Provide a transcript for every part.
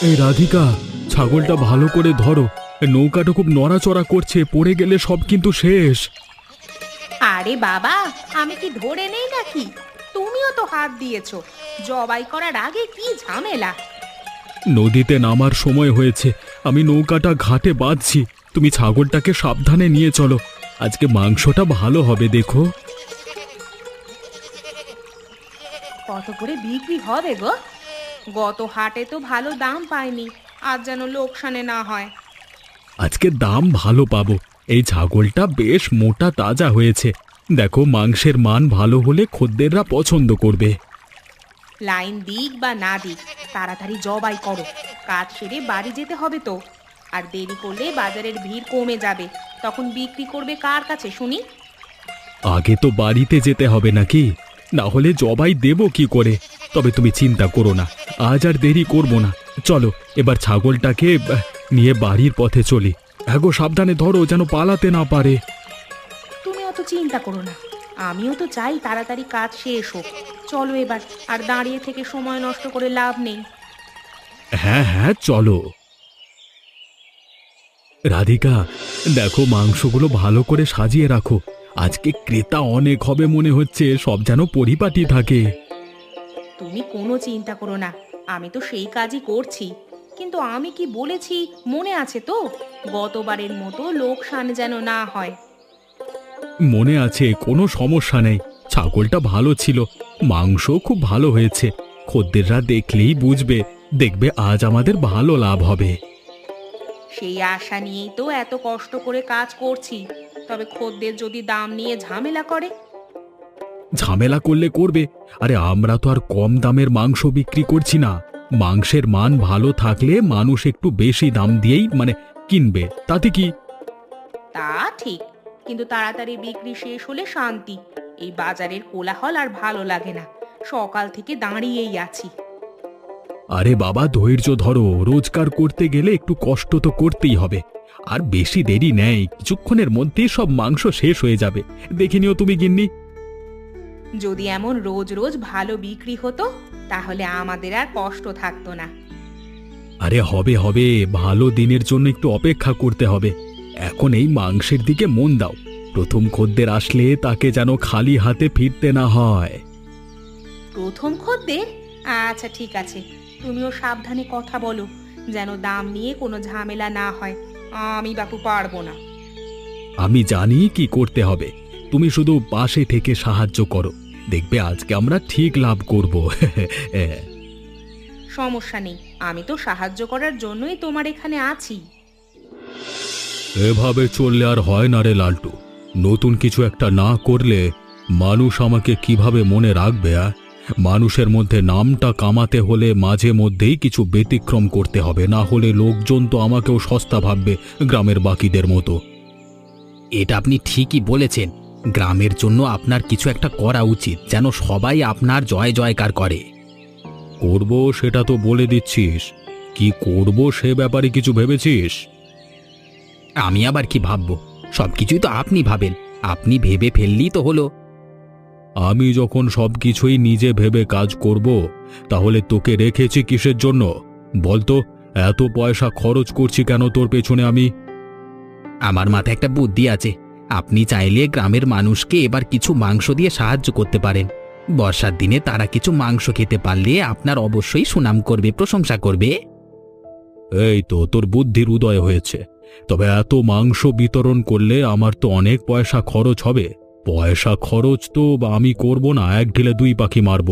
এই রাধিকা, ছাগলটা ভালো করে ধরো। নৌকাটা খুব নড়াচড়া করছে, পড়ে গেলে সব কিন্তু শেষ। আরে বাবা, আমি কি ধরে নেই নাকি? তুমিও তো হাত দিয়েছো। জবাই করার আগে কি ঝামেলা! নদীতে নামার সময় হয়েছে, আমি নৌকাটা ঘাটে বাঁধছি। তুমি ছাগলটাকে সাবধানে নিয়ে চলো, আজকে মাংসটা ভালো হবে দেখো। কত করে বিক্রি হবে গো? গত হাটে তো ভালো দাম পাইনি, আজ যেন লোকসানে না হয়। আজকে দাম ভালো পাবো। এই ছাগলটা বেশ মোটা তাজা হয়েছে। দেখো, মাংসের মান ভালো হলে খদ্দেররা পছন্দ করবে। লাইন দিক বা না দিক, তাড়াতাড়ি জবাই করো। কাজ সেরে বাড়ি যেতে হবে তো। আর দেরি করলে বাজারের ভিড় কমে যাবে, তখন বিক্রি করবে কার কাছে শুনি? আগে তো বাড়িতে যেতে হবে নাকি? না হলে জবাই দেব কি করে? তবে তুমি চিন্তা করো না, আজ আর দেরি করব না। চলো এবার ছাগলটাকে নিয়ে বাড়ির পথে চলি। এগো, সাবধানে ধরো যেন পালাতে না পারে। তুমি অত চিন্তা করো না, আমিও তো চাই তাড়াতাড়ি কাজ শেষ হোক। চলো এবার, আর দাঁড়িয়ে থেকে সময় নষ্ট করে লাভ নেই। হ্যাঁ হ্যাঁ, চলো। রাধিকা, দেখো মাংসগুলো ভালো করে সাজিয়ে রাখো। আজকে ক্রেতা অনেক হবে মনে হচ্ছে, সব যেন পরিপাটি থাকে। তুমি কোনো চিন্তা করো না, আমি তো সেই কাজই করছি। কিন্তু আমি কি বলেছি মনে আছে তো? গতবারের মতো লোকসান যেন না হয়। মনে আছে, কোনো সমস্যা নেই। ছাগলটা ভালো ছিল, মাংস খুব ভালো হয়েছে। খদ্দেররা দেখলেই বুঝবে, দেখবে আজ আমাদের ভালো লাভ হবে। সেই আশা নিয়েই তো এত কষ্ট করে কাজ করছি। তবে খদ্দের যদি দাম নিয়ে ঝামেলা করে? ঝামেলা করলে করবে। আরে আমরা তো আর কম দামের মাংস বিক্রি করছি না। মাংসের মান ভালো থাকলে মানুষ একটু বেশি দাম দিয়েই কিনবে, তাতে কি? তা ঠিক, কিন্তু তাড়াতাড়ি বিক্রি শেষ হলে শান্তি। এই বাজারের কোলাহল আর ভালো লাগে না। সকাল থেকে দাঁড়িয়েই আছি। আরে বাবা, ধৈর্য ধরো। রোজগার করতে গেলে একটু কষ্ট তো করতেই হবে। আর বেশি দেরি নেই, কিছুক্ষণের মধ্যেই সব মাংস শেষ হয়ে যাবে। দেখে নিও তুমি গিন্নি। যদি এমন রোজ রোজ ভালো বিক্রি হতো, তাহলে আমাদের আর কষ্ট থাকতো না। আরে হবে হবে, ভালো দিনের জন্য একটু অপেক্ষা করতে হবে। এখন এই মাংসের দিকে মন দাও। প্রথম খদ্দের আসলে তাকে যেন খালি হাতে ফিরতে না হয়। প্রথম খদ্দের? আচ্ছা ঠিক আছে, তুমিও সাবধানে কথা বলো, যেন দাম নিয়ে কোনো ঝামেলা না হয়। আমি বাপু পারবো না। আমি জানি কি করতে হবে, তুমি শুধু পাশে থেকে সাহায্য করো। দেখবে আজকে আমরা ঠিক লাভ করব। সমস্যা নেই, আমি তো সাহায্য করার জন্যই তোমার এখানে আছি। এভাবে চললে আর হয় না রে লালটু। নতুন কিছু একটা না করলে মানুষ আমাকে কিভাবে মনে রাখবে? মানুষের মধ্যে নামটা কামাতে হলে মাঝে মধ্যেই কিছু ব্যতিক্রম করতে হবে, না হলে লোকজন তো আমাকেও সস্তা ভাববে গ্রামের বাকিদের মতো। এটা আপনি ঠিকই বলেছেন। গ্রামের জন্য আপনার কিছু একটা করা উচিত, যেন সবাই আপনার জয় জয়কার করে। করব সেটা তো বলে দিচ্ছিস, কি করব সে ব্যাপারে কিছু ভেবেছিস? আমি আবার কি ভাববো? সবকিছুই তো আপনি ভাবেন, আপনি ভেবে ফেললেই তো হলো। আমি যখন সবকিছুই নিজে ভেবে কাজ করব, তাহলে তোকে রেখেছি কিসের জন্য বলতো? এত পয়সা খরচ করছি কেন তোর পেছনে আমি? আমার মাথায় একটা বুদ্ধি আছে। আপনি চাইলে গ্রামের মানুষকে এবার কিছু মাংস দিয়ে সাহায্য করতে পারেন। বর্ষার দিনে তারা কিছু মাংস খেতে পারলে আপনার অবশ্যই সুনাম করবে, প্রশংসা করবে। এই তো তোর বুদ্ধির উদয় হয়েছে। তবে এত মাংস বিতরণ করলে আমার তো অনেক পয়সা খরচ হবে। পয়সা খরচ তো আমি করব না, এক ঢিলে দুই পাখি মারব।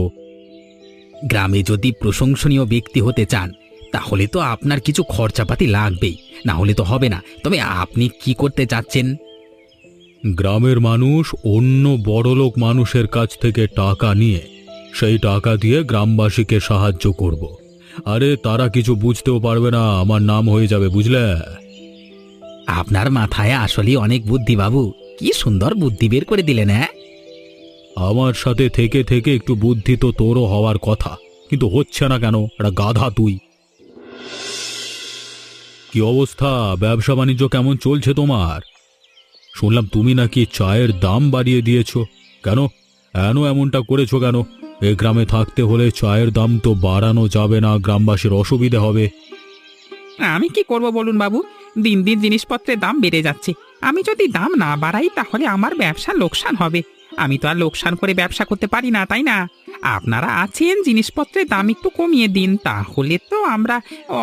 গ্রামে যদি প্রশংসনীয় ব্যক্তি হতে চান, তাহলে তো আপনার কিছু খরচাপাতি লাগবেই, না হলে তো হবে না। তবে আপনি কি করতে চাচ্ছেন? গ্রামের মানুষ অন্য বড়লোক মানুষের কাছ থেকে টাকা নিয়ে সেই টাকা দিয়ে গ্রামবাসীকে সাহায্য করব। আরে তারা কিছু বুঝতেও পারবে না, আমার নাম হয়ে যাবে, বুঝলে? আপনার মাথায় আসলে অনেক বুদ্ধি বাবু। কি সুন্দর বুদ্ধি বের করে দিলেন। হ্যাঁ, আমার সাথে থেকে থেকে একটু বুদ্ধি তো তোরও হওয়ার কথা, কিন্তু হচ্ছে না কেন? একটা গাধা তুই। কি অবস্থা? ব্যবসা বাণিজ্য কেমন চলছে তোমার? শুনলাম তুমি নাকি চায়ের দাম বাড়িয়ে দিয়েছো। কেন এমনটা করেছো কেন? এ গ্রামে থাকতে হলে চায়ের দাম তো বাড়ানো যাবে না, গ্রামবাসীর অসুবিধে হবে। আমি কি করব বলুন বাবু, দিন দিন জিনিসপত্রের দাম বেড়ে যাচ্ছে। আমি যদি দাম না বাড়াই তাহলে আমার ব্যবসা লোকসান হবে। আমি তো আর লোকসান করে ব্যবসা করতে পারি না, তাই না? আপনারা আছেন, জিনিসপত্রের দাম একটু কমিয়ে দিন, তাহলে তো আমরা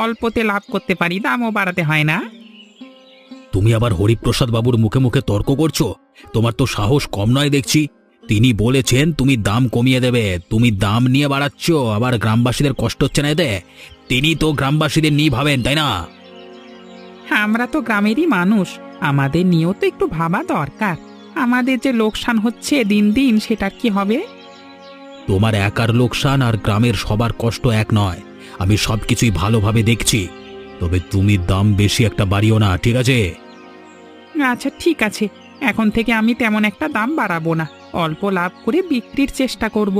অল্পতে লাভ করতে পারি, দামও বাড়াতে হয় না। তুমি আবার হরিপ্রসাদ বাবুর মুখে মুখে তর্ক করছো? তোমার তো সাহস কম নয় দেখছি। তিনি বলেছেন তুমি দাম কমিয়ে দেবে, তুমি দাম নিয়ে বাড়াচ্ছ, আবার গ্রামবাসীদের কষ্ট হচ্ছে না এতে? তিনি তো গ্রামবাসীদের নিয়ে ভাবেন, তাই না? আমরা তো গ্রামেরই মানুষ, আমাদের নিয়েও তো একটু ভাবা দরকার। আমাদের যে লোকসান হচ্ছে দিন দিন, সেটার কি হবে? তোমার একার লোকসান আর গ্রামের সবার কষ্ট এক নয়। আমি সবকিছুই ভালোভাবে দেখছি। তবে তুমি দাম বেশি একটা বাড়িও না, ঠিক আছে? আচ্ছা ঠিক আছে, এখন থেকে আমি তেমন একটা দাম বাড়াবো না, অল্প লাভ করে বিক্রির চেষ্টা করব।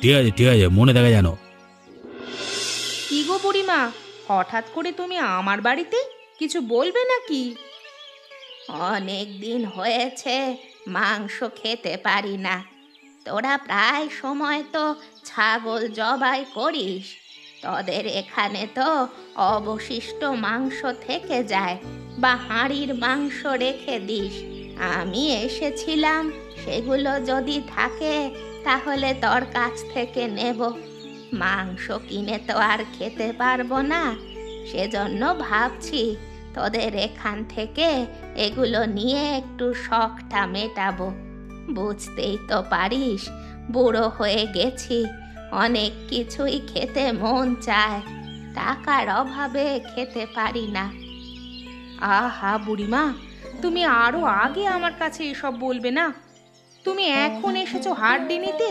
ঠিক আছে ঠিক আছে, মনে দেখা যেন। কি গো বুড়িমা, হঠাৎ করে তুমি আমার বাড়িতে? কিছু বলবে নাকি? অনেক দিন হয়েছে মাংস খেতে পারি না। তোরা প্রায় সময় তো ছাগল জবাই করিস, তোদের এখানে তো অবশিষ্ট মাংস থেকে যায় বা হাঁড়ির মাংস রেখে দিস। আমি এসেছিলাম, সেগুলো যদি থাকে তাহলে তোর কাছ থেকে নেব। মাংস কিনে তো আর খেতে পারবো না, সেজন্য ভাবছি তোদের এখান থেকে এগুলো নিয়ে একটু শখটা মেটাবো। বুঝতেই তো পারিস, বুড়ো হয়ে গেছি, অনেক কিছুই খেতে মন চায়, টাকার অভাবে খেতে পারি না। আহা বুড়িমা, তুমি আরো আগে আমার কাছে এসব বলবে না? তুমি এখন এসেছো হাড্ডি নিতে?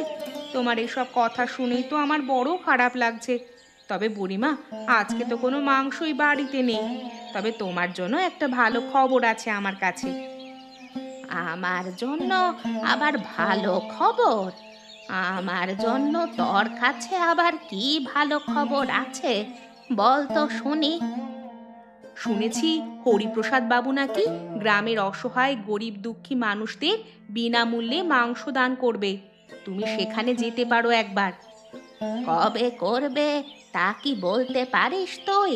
তোমার এসব কথা শুনেই তো আমার বড় খারাপ লাগছে। তবে বুড়িমা, আজকে তো কোনো মাংসই বাড়িতে নেই, তবে তোমার জন্য একটা ভালো খবর আছে আমার কাছে। আমার জন্য আবার ভালো খবর? আমার জন্য তোর কাছে আবার কি ভালো খবর আছে, বল তো শুনি। শুনেছি হরিপ্রসাদ বাবু নাকি গ্রামের অসহায় গরিব দুঃখী মানুষদের বিনামূল্যে মাংস দান করবে। তুমি সেখানে যেতে পারো একবার। কবে করবে তা কি বলতে পারিস তুই?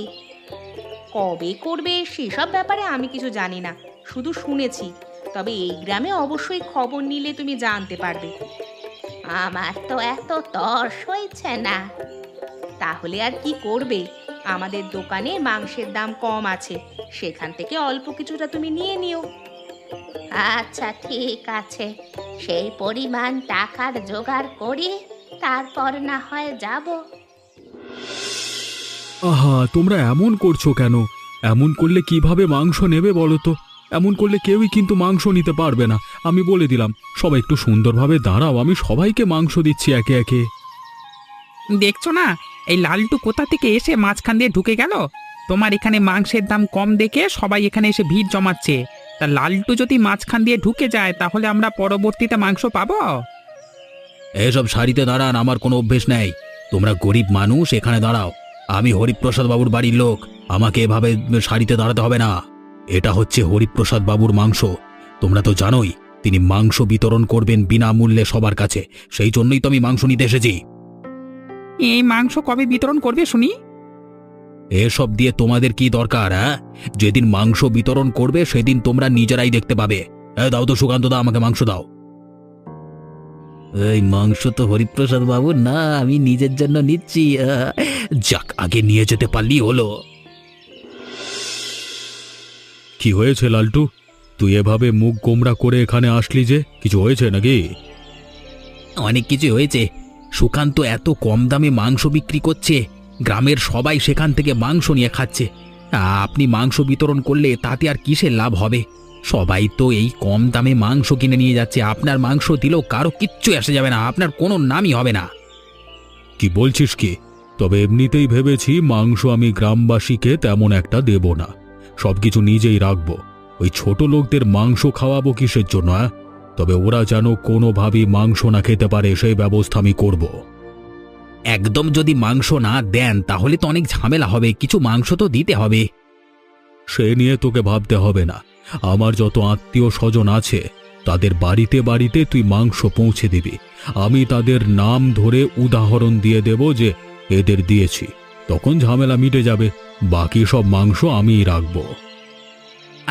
কবে করবে সেসব ব্যাপারে আমি কিছু জানি না, শুধু শুনেছি। তবে এই গ্রামে অবশ্যই খবর নিলে তুমি জানতে পারবে। আমার তো এত তর্স হইছে না। তাহলে আর কি করবে, আমাদের দোকানে মাংসের দাম কম আছে, সেখান থেকে অল্প কিছুটা তুমি নিয়ে নিও। আচ্ছা ঠিক আছে, সেই পরিমাণ টাকার জোগাড় করি, তারপর না হয় যাব। আহা, তোমরা এমন করছো কেন? এমন করলে কিভাবে মাংস নেবে বলো তো? এমন করলে কেউই কিন্তু মাংস নিতে পারবে না, আমি বলে দিলাম। সবাই একটু সুন্দরভাবে দাঁড়াও, আমি সবাইকে মাংস দিচ্ছি একে একে। দেখছো না, এই লালটু কোথা থেকে এসে মাঝখান দিয়ে ঢুকে গেল। তোমার এখানে মাংসের দাম কম দেখে সবাই এখানে এসে ভিড় জমাচ্ছে। তা লালটু যদি মাঝখান দিয়ে ঢুকে যায় তাহলে আমরা পরবর্তীতে মাংস পাবো? এসব সারিতে দাঁড়ান, আমার কোনো অভ্যেস নেই। তোমরা গরিব মানুষ, এখানে দাঁড়াও। আমি হরিপ্রসাদ বাবুর বাড়ির লোক, আমাকে এভাবে সারিতে দাঁড়াতে হবে না। এটা হচ্ছে হরিপ্রসাদ বাবুর মাংস। তোমরা তো জানোই তিনি মাংস বিতরণ করবেন বিনামূল্যে সবার কাছে, সেই জন্যই তো আমি মাংস নিতে এসেছি। এই মাংস কবে বিতরণ করবে শুনি? এসব দিয়ে তোমাদের কি দরকার? হ্যাঁ, যেদিন মাংস বিতরণ করবে সেদিন তোমরা নিজেরাই দেখতে পাবে। দাও তো সুকান্ত দা, আমাকে মাংস দাও। এই মাংস তো হরিপ্রসাদ বাবু না, আমি নিজের জন্য নিচ্ছি। যাক, আগে নিয়ে যেতে পারলি হলো। কি হয়েছে লালটু, তুই এভাবে মুখ গোমরা করে এখানে আসলি যে? কিছু হয়েছে নাকি? অনেক কিছু হয়েছে। সুকান্ত এত কম দামে মাংস বিক্রি করছে, গ্রামের সবাই সেখান থেকে মাংস নিয়ে খাচ্ছে। আপনি মাংস বিতরণ করলে তাতে আর কিসের লাভ হবে? সবাই তো এই কম দামে মাংস কিনে নিয়ে যাচ্ছে, আপনার মাংস দিলেও কারো কিচ্ছু আসে যাবে না, আপনার কোনো নামই হবে না। কি বলছিস কি? তবে এমনিতেই ভেবেছি মাংস আমি গ্রামবাসীকে তেমন একটা দেব না, সবকিছু নিজেই রাখবো। ওই ছোট লোকদের মাংস খাওয়াবো কিসের জন্য? তবে ওরা যেন কোনোভাবেই মাংস না খেতে পারে সেই ব্যবস্থা আমি করব। একদম যদি মাংস না দেন তাহলে তো অনেক ঝামেলা হবে, কিছু মাংস তো দিতে হবে। সে নিয়ে তোকে ভাবতে হবে না, আমার যত আত্মীয় স্বজন আছে তাদের বাড়িতে বাড়িতে তুই মাংস পৌঁছে দিবি। আমি তাদের নাম ধরে উদাহরণ দিয়ে দেব যে এদের দিয়েছি, তখন ঝামেলা মিটে যাবে। বাকি সব মাংস আমিই রাখবো।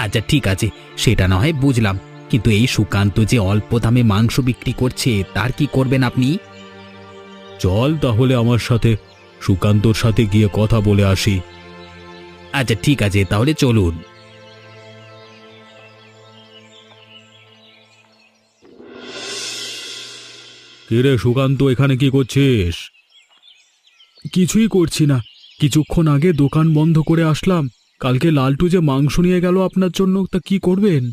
আচ্ছা ঠিক আছে, সেটা না হয় বুঝলাম, কিন্তু এই সুকান্ত যে অল্প দামে মাংস বিক্রি করছে তার কি করবেন আপনি? চল তাহলে আমার সাথে, সুকান্তর সাথে গিয়ে কথা বলে আসি। আচ্ছা ঠিক আছে, তাহলে চলুন। কিরে সুকান্ত, এখানে কি করছিস? কিছুই করছি না, কিছুক্ষণ আগে দোকান বন্ধ করে আসলাম। কালকে লালটু যে মাংস নিয়ে গেল আপনার জন্য, তা কি করবেন?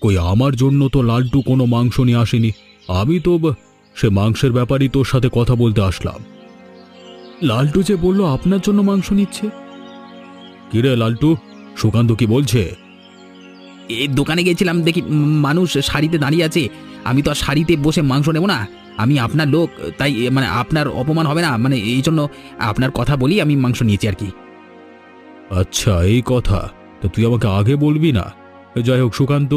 কই, আমার জন্য তো লালটু কোনো মাংস নিয়ে আসেনি। আমি তো সে মাংসের ব্যাপারই তোর সাথে কথা বলতে আসলাম। লালটু যে বলল আপনার জন্য মাংস নিচ্ছে। কিরে লালটু, সুকান্ত কি বলছে? এই দোকানে গেছিলাম, দেখি মানুষ শাড়িতে দাঁড়িয়ে আছে। আমি তো আর শাড়িতে বসে মাংস নেব না, আমি আপনার লোক, তাই মানে আপনার অপমান হবে না, মানে এই জন্য আপনার কথা বলি আমি মাংস নিয়েছি আর কি। আচ্ছা এই কথা, তা তুই আমাকে আগে বলবি না? যাই হোক সুকান্ত,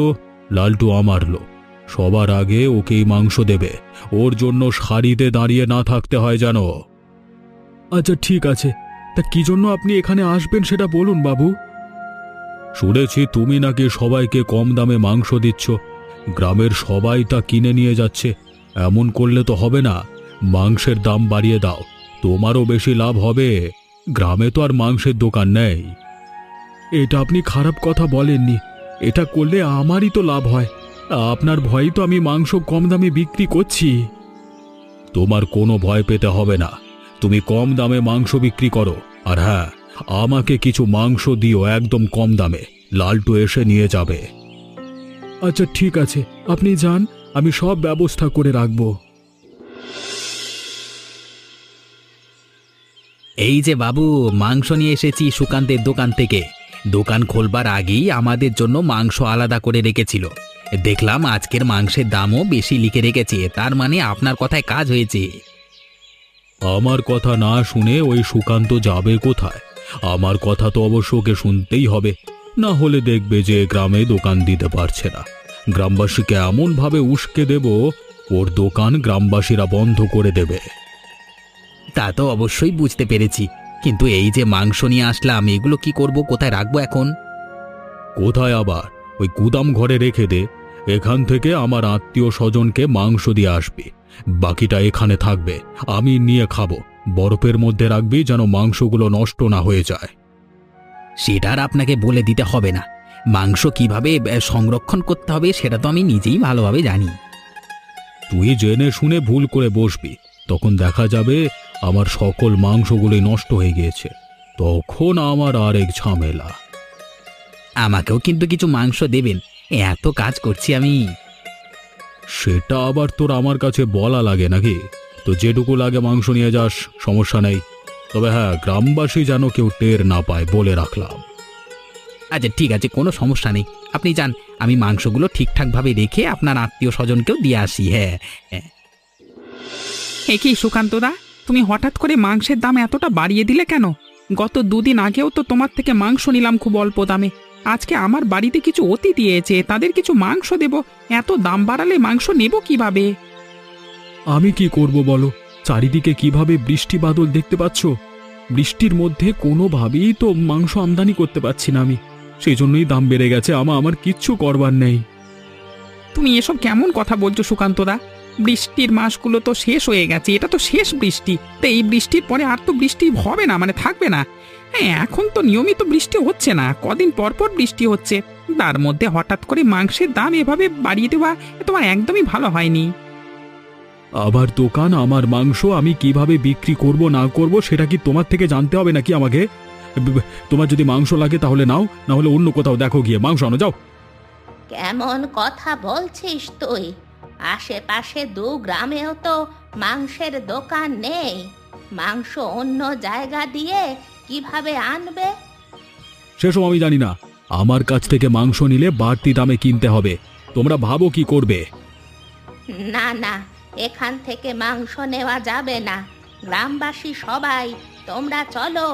লালটু আমার লোক, সবার আগে ওকেই মাংস দেবে। ওর জন্য সারিতে দাঁড়িয়ে না থাকতে হয় জানো। আচ্ছা ঠিক আছে, তা কি জন্য আপনি এখানে আসবেন সেটা বলুন বাবু। শুনেছি তুমি নাকি সবাইকে কম দামে মাংস দিচ্ছ, গ্রামের সবাই তা কিনে নিয়ে যাচ্ছে। এমন করলে তো হবে না, মাংসের দাম বাড়িয়ে দাও, তোমারও বেশি লাভ হবে। গ্রামে তো আর মাংসের দোকান নেই। এটা আপনি খারাপ কথা বলেননি, এটা করলে আমারই তো লাভ হয়। আপনার ভয়ই তো আমি মাংস কম দামে বিক্রি করছি। তোমার কোনো ভয় পেতে হবে না, তুমি কম দামে মাংস বিক্রি করো। আর হ্যাঁ, আমাকে কিছু মাংস দিও একদম কম দামে, লালটু এসে নিয়ে যাবে। আচ্ছা ঠিক আছে, আপনি যান, আমি সব ব্যবস্থা করে রাখব। এই যে বাবু, মাংস নিয়ে এসেছি সুকান্তের দোকান থেকে। দোকান খোলবার আগেই আমাদের জন্য মাংস আলাদা করে রেখেছিল। দেখলাম আজকের মাংসের দামও বেশি লিখে রেখেছে, তার মানে আপনার কথায় কাজ হয়েছে। আমার কথা না শুনে ওই সুকান্ত যাবে কোথায়? আমার কথা তো অবশ্য ওকে শুনতেই হবে, না হলে দেখবে যে গ্রামে দোকান দিতে পারছে না। গ্রামবাসীকে এমনভাবে উস্কে দেব, ওর দোকান গ্রামবাসীরা বন্ধ করে দেবে। তা তো অবশ্যই বুঝতে পেরেছি, কিন্তু এই যে মাংস নিয়ে আসলাম, এগুলো কি করব, কোথায় রাখবো এখন? কোথায় আবার, ওই গুদাম ঘরে রেখে দে। এখান থেকে আমার আত্মীয় স্বজনকে মাংস দিয়ে আসবি, বাকিটা এখানে থাকবে, আমি নিয়ে খাবো। বরফের মধ্যে রাখবি যেন মাংসগুলো নষ্ট না হয়ে যায়। সেটা আর আপনাকে বলে দিতে হবে না। মাংস কিভাবে সংরক্ষণ করতে হবে সেটা তো আমি নিজেই ভালোভাবে জানি। তুই জেনে শুনে ভুল করে বসবি, তখন দেখা যাবে আমার সকল মাংসগুলি নষ্ট হয়ে গিয়েছে, তখন আমার আরেক ঝামেলা। আমাকেও কিন্তু কিছু মাংস দেবেন, এত কাজ করছি আমি। সেটা আবার তোর আমার কাছে বলা লাগে নাকি? তো যেটুকু লাগে মাংস নিয়ে যাস, সমস্যা নেই। তবে হ্যাঁ, গ্রামবাসী যেন কেউ টের না পায় বলে রাখলাম। আচ্ছা ঠিক আছে, কোনো সমস্যা নেই, আপনি যান, আমি মাংসগুলো ঠিকঠাকভাবে রেখে আপনার আত্মীয় স্বজনকেও দিয়ে আসি। হ্যাঁ হ্যাঁ। এ কি সুকান্তদা, তুমি হঠাৎ করে মাংসের দাম এতটা বাড়িয়ে দিলে কেন? গত দুদিন আগেও তো তোমার থেকে মাংস নিলাম খুব অল্প দামে। আজকে আমার বাড়িতে কিছু অতিথি এসেছে, তাদের কিছু মাংস দেব, এত দাম বাড়ালে মাংস নেব কিভাবে? আমি কি করব বলো? চারিদিকে কিভাবে বৃষ্টি বাদল দেখতে পাচ্ছ। বৃষ্টির মধ্যে কোনোভাবেই তো মাংস আমদানি করতে পারছি না আমি, সেই জন্যই দাম বেড়ে গেছে। আমার কিচ্ছু করবার নেই। তুমি এসব কেমন কথা বলছো সুকান্তদা? বৃষ্টির মাসগুলো তো শেষ হয়ে গেছে, এটা তো শেষ বৃষ্টি, তো এই বৃষ্টির পরে আর তো বৃষ্টি হবে না, মানে থাকবে না। হ্যাঁ, এখন তো নিয়মিত বৃষ্টি হচ্ছে না, কদিন পর পর বৃষ্টি হচ্ছে, তার মধ্যে হঠাৎ করে মাংসের দাম এভাবে বাড়িয়ে দেওয়া তোমার একদমই ভালো হয়নি। আবার দোকান, আমার মাংস আমি কিভাবে বিক্রি করব না করব সেটা কি তোমার থেকে জানতে হবে নাকি আমাকে? তোমার যদি মাংস লাগে তাহলে নাও, না হলে অন্য কোথাও দেখো গিয়ে মাংস আনো, যাও। কেমন কথা বলছিস তুই? আশেপাশে দু গ্রামেও তো মাংসের দোকান নেই, মাংস অন্য জায়গা দিয়ে কিভাবে আনবে? সেসব আমি জানি না, আমার কাছ থেকে মাংস নিলে বাড়তি দামে কিনতে হবে। তোমরা ভাবো কি করবে? না না, এখান থেকে মাংস নেওয়া যাবে না। গ্রামবাসী সবাই তোমরা চলো,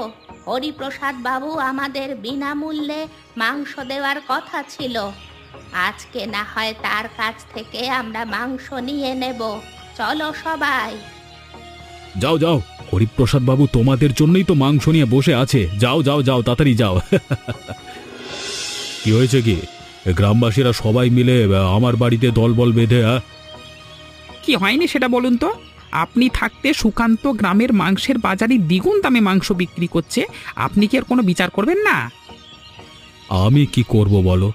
হরিপ্রসাদ বাবু আমাদের বিনামূল্যে মাংস দেওয়ার কথা ছিল, আজকে না হয় তার কাছ থেকে আমরা মাংস নিয়ে নেব। চলো সবাই। যাও যাও, হরিপ্রসাদ বাবু তোমাদের জন্যই তো মাংস নিয়ে বসে আছে। যাও যাও যাও, তাড়াতাড়ি যাও। কি হয়েছে কি? গ্রামবাসীরা সবাই মিলে আমার বাড়িতে দলবল বেঁধে কি হয়নি সেটা বলুন তো। আপনি থাকতে সুকান্ত গ্রামের মাংসের বাজারে দ্বিগুণ দামে মাংস বিক্রি করছে, আপনি কি আর কোনো বিচার করবেন না? আমি কি করব বলো?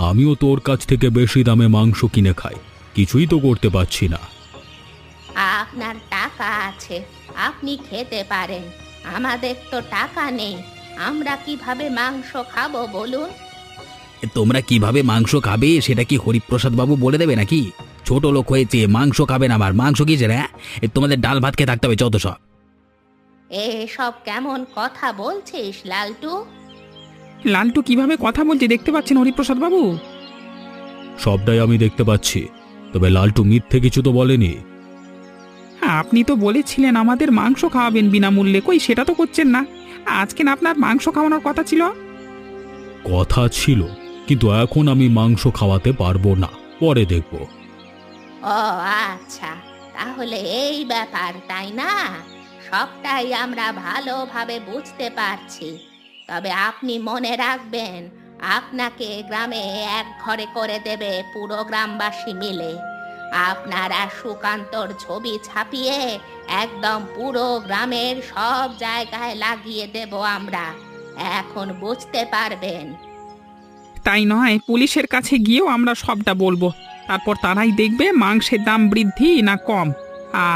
আমিও তো ওর কাছ থেকে বেশি দামে মাংস কিনে খাই, কিছুই তো করতে পারছি না। আপনার টাকা আছে, আপনি খেতে পারেন, আমাদের তো টাকা নেই, আমরা কিভাবে মাংস খাবো বলুন? তোমরা কিভাবে মাংস খাবে সেটা কি হরিপ্রসাদ বাবু বলে দেবে নাকি? ছোট লোক হয়েছে, মাংস খাবেন, আবার মাংস কিসের? হ্যাঁ, তোমাদের ডাল ভাত খেয়ে থাকতে হবে যত সব। এসব কেমন কথা বলছিস লালটু? লালটু কিভাবে কথা বলছে দেখতে পাচ্ছেন হরিপ্রসাদ বাবু? সবটাই আমি দেখতে পাচ্ছি, তবে লালটু মিথ্যে কিছু তো বলেনি। হ্যাঁ, আপনি তো বলেছিলেন আমাদের মাংস খাওয়াবেন বিনামূল্যে, কই সেটা তো করছেন না। আজকে না আপনার মাংস খাওয়ানোর কথা ছিল। কথা ছিল, কিন্তু এখন আমি মাংস খাওয়াতে পারবো না, পরে দেখব। ও আচ্ছা, তাহলে এই ব্যাপার তাই না? সবটাই আমরা ভালোভাবে বুঝতে পারছি, তবে আপনি মনে রাখবেন আপনাকে গ্রামে এক ঘরে করে দেবে পুরো গ্রামবাসী মিলে। আপনারা সুকান্তর ছবি ছাপিয়ে একদম পুরো গ্রামের সব জায়গায় লাগিয়ে দেব আমরা, এখন বুঝতে পারবেন। তাই নয়, পুলিশের কাছে গিয়েও আমরা সবটা বলবো, তারপর তারাই দেখবে মাংসের দাম বৃদ্ধি না কম।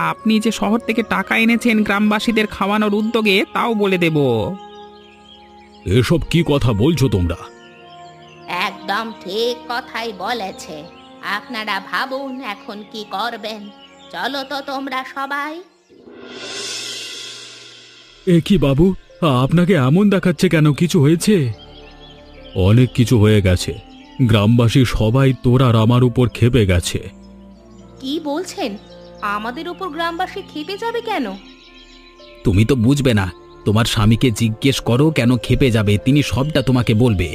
আপনি যে শহর থেকে টাকা এনেছেন গ্রামবাসীদের খাওয়ানোর উদ্যোগে, তাও বলে দেব। এসব কি কথা বলছো তোমরা? একদম ঠিক কথাই বলেছে। আপনারা ভাবুন এখন কি করবেন। চলো তো তোমরা সবাই। এ কি বাবু, আপনাকে এমন দেখাচ্ছে কেন? কিছু হয়েছে? অনেক কিছু হয়ে গেছে, গ্রামবাসী সবাই তোর আর আমার উপর ক্ষেপে গেছে। কি বলছেন? আমাদের উপর গ্রামবাসী ক্ষেপে যাবে কেন? তুমি তো বুঝবে না, তোমার স্বামীকে জিজ্ঞেস করো কেন ক্ষেপে যাবে, তিনি সবটা তোমাকে বলবে।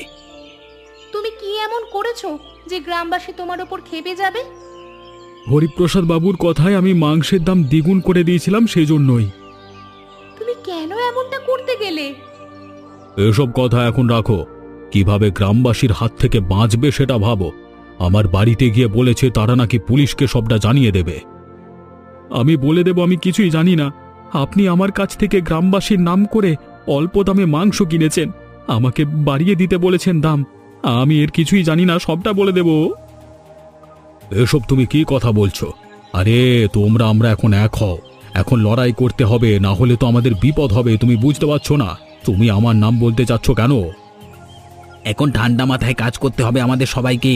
তুমি কি এমন করেছো যে গ্রামবাসী তোমার উপর ক্ষেপে যাবে? হরিপ্রসাদ বাবুর কথায় আমি মাংসের দাম দ্বিগুণ করে দিয়েছিলাম, সেই জন্যই। তুমি কেন এমনটা করতে গেলে? এসব কথা এখন রাখো, কিভাবে গ্রামবাসীর হাত থেকে বাঁচবে সেটা ভাবো। আমার বাড়িতে গিয়ে বলেছে তারা নাকি পুলিশকে সবটা জানিয়ে দেবে। আমি বলে দেব আমি কিছুই জানি না। আপনি আমার কাছ থেকে গ্রামবাসীর নাম করে অল্প দামে মাংস কিনেছেন, আমাকে বাড়িয়ে দিতে বলেছেন দাম। আমি এর কিছুই জানি না, সবটা বলে দেব। এসব তুমি কি কথা বলছো? আরে আমরা এখন এক হও, এখন লড়াই করতে হবে, না হলে তো আমাদের বিপদ হবে। তুমি বুঝতে পারছো না? তুমি আমার নাম বলতে চাচ্ছ কেন? এখন ঠান্ডা মাথায় কাজ করতে হবে আমাদের সবাইকে।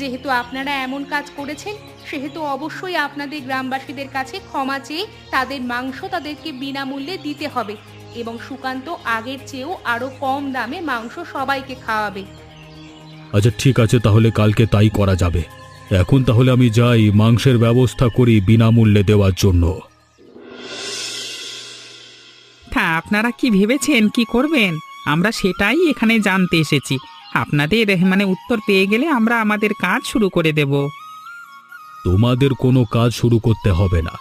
যেহেতু আপনারা এমন কাজ করেছেন, সেহেতু অবশ্যই আপনাদের গ্রামবাসীদের কাছে ক্ষমা চেয়ে তাদের মাংস তাদেরকে বিনামূল্যে দিতে হবে, এবং সুকান্ত আগের চেয়েও আরো কম দামে মাংস সবাইকে খাওয়াবে। আচ্ছা ঠিক আছে, তাহলে কালকে তাই করা যাবে। এখন তাহলে আমি যাই, মাংসের ব্যবস্থা করি বিনামূল্যে দেওয়ার জন্য। তা আপনারা কি ভেবেছেন কি করবেন? আমরা সেটাই এখানে জানতে এসেছি। আপনাদের উত্তর পেয়ে গেলে আমরা আমাদের কাজ শুরু করে দেব। তোমাদের কোনো কাজ শুরু করতে হবে না,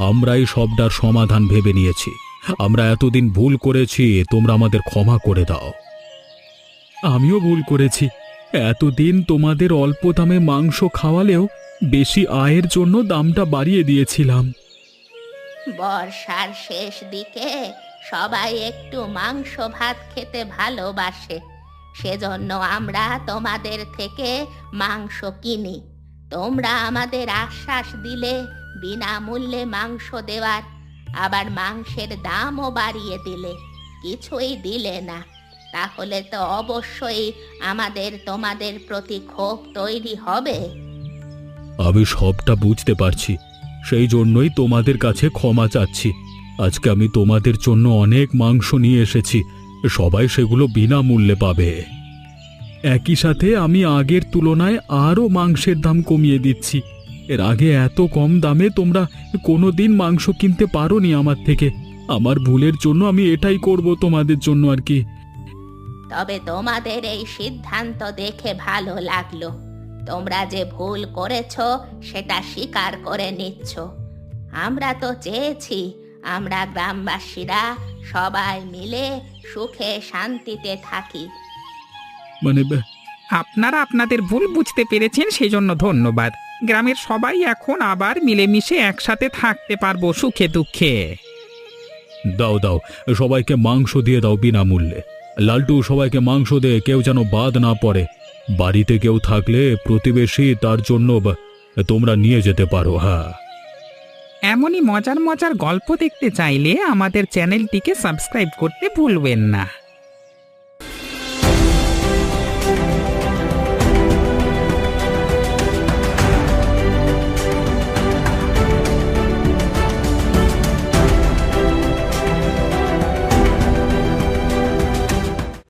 আমরাই সবটার সমাধান ভেবে নিয়েছি। আমরা এতদিন ভুল করেছি, তোমরা আমাদের ক্ষমা করে দাও। আমিও ভুল করেছি, এতদিন তোমাদের অল্প দামে মাংস খাওয়ালেও বেশি আয়ের জন্য দামটা বাড়িয়ে দিয়েছিলাম। বর্ষার শেষ দিকে সবাই একটু মাংস ভাত খেতে ভালোবাসে, সেজন্য আমরা তোমাদের থেকে মাংস কিনি। তোমরা আমাদের আশ্বাস দিলে বিনামূল্যে মাংস দেওয়ার, আবার মাংসের দামও বাড়িয়ে দিলে, কিছুই দিলে না, তাহলে তো অবশ্যই আমাদের তোমাদের প্রতি ক্ষোভ তৈরি হবে। আমি সবটা বুঝতে পারছি, সেই জন্যই তোমাদের কাছে ক্ষমা চাচ্ছি। আজকে আমি তোমাদের জন্য অনেক মাংস নিয়ে এসেছি, সবাই সেগুলো বিনামূল্যে পাবে। একই সাথে আমি আগের তুলনায় আরও মাংসের দাম কমিয়ে দিচ্ছি। এর আগে এত কম দামে তোমরা কোনোদিন মাংস কিনতে পারোনি আমার থেকে। আমার ভুলের জন্য আমি এটাই করব তোমাদের জন্য আর কি। তবে তোমাদের এই সিদ্ধান্ত দেখে ভালো লাগলো। তোমরা যে ভুল করেছো সেটা স্বীকার করে নিচ্ছ। আমরা তো চেয়েছি আমরা গ্রামবাসীরা সবাই মিলে সুখে শান্তিতে থাকি। মানে আপনারা আপনাদের ভুল বুঝতে পেরেছেন সেজন্য ধন্যবাদ। গ্রামের সবাই এখন আবার মিলেমিশে একসাথে থাকতে পারবো সুখে দুঃখে। দাও দাও, সবাইকে মাংস দিয়ে দাও বিনামূল্যে। লালটু, সবাইকে মাংস দে, কেউ যেন বাদ না পড়ে। বাড়িতে কেউ থাকলে প্রতিবেশী তার জন্য তোমরা নিয়ে যেতে পারো। হ্যাঁ, এমনই মজার মজার গল্প দেখতে চাইলে আমাদের চ্যানেলটিকে সাবস্ক্রাইব করতে ভুলবেন না।